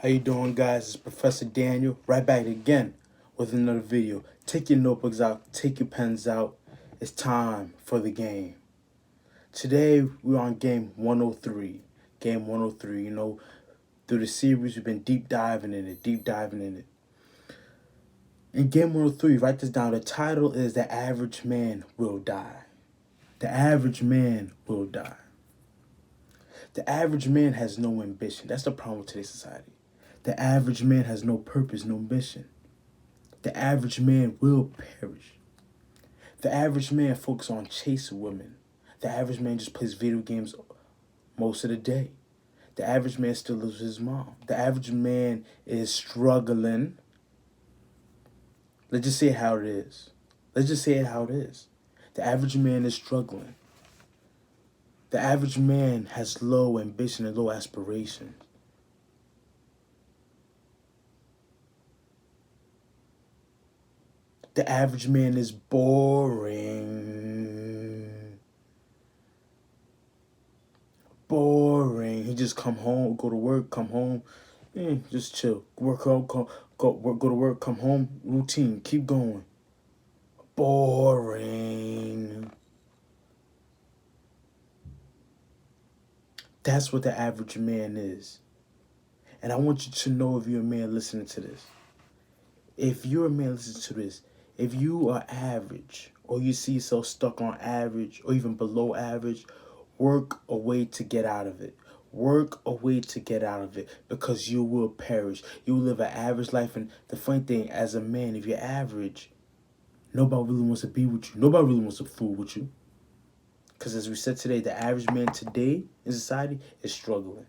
How you doing, guys? It's Professor Daniel, right back again with another video. Take your notebooks out, take your pens out. It's time for the game. Today, we're on game 103. Game 103, through the series, we've been deep diving in it. In game 103, write this down. The title is The Average Man Will Die. The average man will die. The average man has no ambition. That's the problem with today's society. The average man has no purpose, no mission. The average man will perish. The average man focuses on chasing women. The average man just plays video games most of the day. The average man still lives with his mom. The average man is struggling. Let's just say it how it is. The average man is struggling. The average man has low ambition and low aspirations. The average man is boring. He just come home, go to work, come home, just chill. Work out, go to work, come home, routine, keep going. Boring. That's what the average man is. And I want you to know, if you're a man listening to this, if you're a man listening to this, if you are average, or you see yourself stuck on average, or even below average, work a way to get out of it. Work a way to get out of it, because you will perish. You will live an average life. And the funny thing, as a man, if you're average, nobody really wants to be with you. Nobody really wants to fool with you. Because as we said today, the average man today in society is struggling.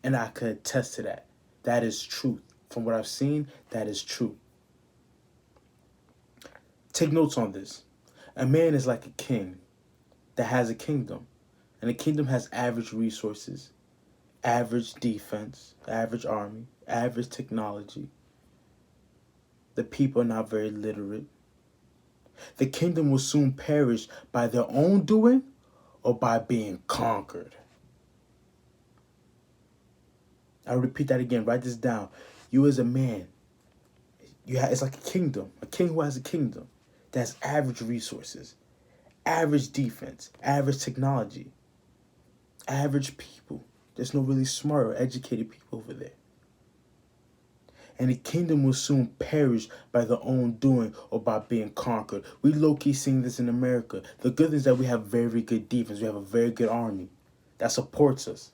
And I could attest to that. That is truth. From what I've seen, that is true. Take notes on this. A man is like a king that has a kingdom. And the kingdom has average resources, average defense, average army, average technology. The people are not very literate. The kingdom will soon perish by their own doing or by being conquered. I'll repeat that again. Write this down. You as a man, it's like a kingdom. A king who has a kingdom that has average resources, average defense, average technology, average people. There's no really smart or educated people over there. And the kingdom will soon perish by their own doing or by being conquered. We low-key seeing this in America. The good thing is that we have very good defense. We have a very good army that supports us.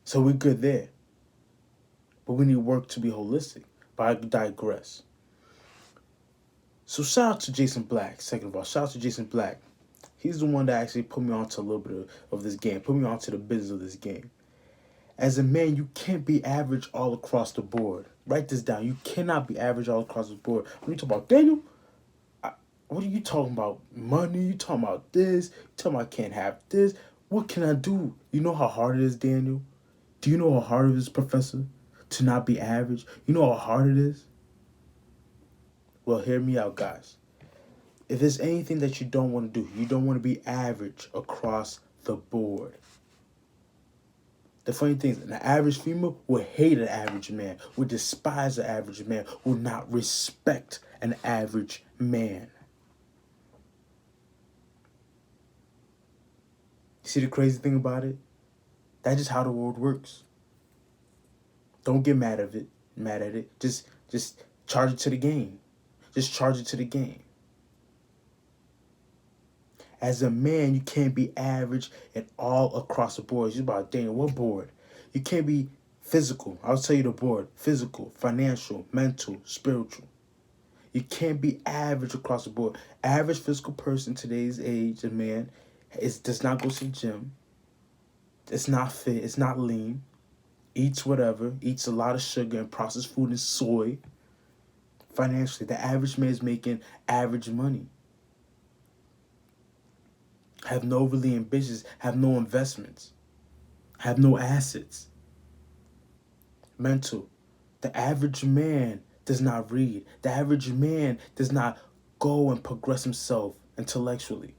So we're good there. But we need work to be holistic. But I digress. So shout out to Jason Black. Second of all, shout out to Jason Black. He's the one that actually put me onto a little bit of this game. Put me onto the business of this game. As a man, you can't be average all across the board. Write this down. You cannot be average all across the board. When you talk about Daniel, what are you talking about? Money? You talking about this? You talking about I can't have this? What can I do? You know how hard it is, Daniel? Do you know how hard it is, Professor, to not be average? You know how hard it is? Well, hear me out, guys. If there's anything that you don't want to do, you don't want to be average across the board. The funny thing is, an average female will hate an average man, will despise an average man, will not respect an average man. You see the crazy thing about it? That's just how the world works. Don't get mad at it. Just charge it to the game. Just charge it to the game. As a man, you can't be average and all across the board. You're about, Daniel, what board? You can't be physical. I'll tell you the board. Physical, financial, mental, spiritual. You can't be average across the board. Average physical person today's age, a man, does not go to the gym. It's not fit. It's not lean. Eats whatever. Eats a lot of sugar and processed food and soy. Financially, the average man is making average money. Have no really ambitions, have no investments, have no assets. Mental. The average man does not read. The average man does not go and progress himself intellectually.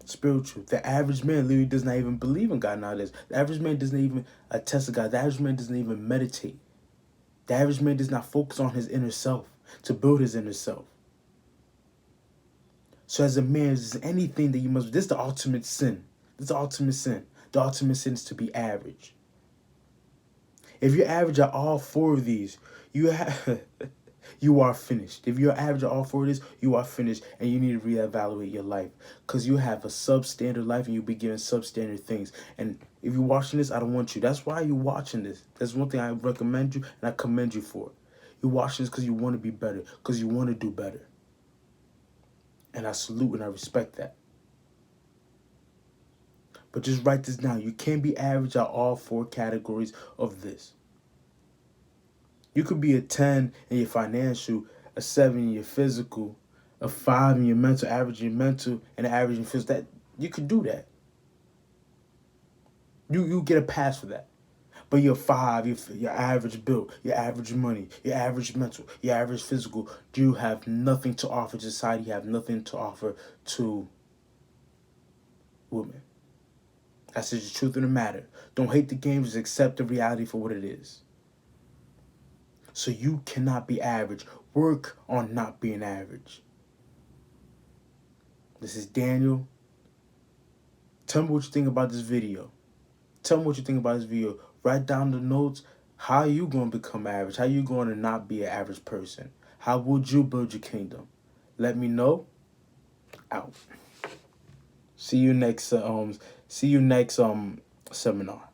spiritual. The average man literally does not even believe in God nowadays. The average man doesn't even attest to God. The average man doesn't even meditate. The average man does not focus on his inner self to build his inner self. So as a man, if there's anything that you must, this is the ultimate sin. This is the ultimate sin. The ultimate sin is to be average. If you're average at all four of these, you have you are finished. If you're average at all four of these, you are finished, and you need to reevaluate your life, because you have a substandard life and you'll be given substandard things. And if you're watching this, I don't want you. That's why you're watching this. That's one thing I recommend you and I commend you for. You're watching this because you want to be better, because you want to do better. And I salute and I respect that. But just write this down. You can't be average at all four categories of this. You could be a 10 in your financial, a 7 in your physical, a 5 in your mental, average in your mental, and an average in physical. That you could do that. You get a pass for that. But your 5, your average build, your average money, your average mental, your average physical, you have nothing to offer to society. You have nothing to offer to women. That's just the truth of the matter. Don't hate the game, just accept the reality for what it is. So you cannot be average. Work on not being average. This is Daniel. Tell me what you think about this video. Tell me what you think about this video. Write down the notes. How are you going to become average? How are you going to not be an average person? How would you build your kingdom? Let me know. Out. See you next seminar.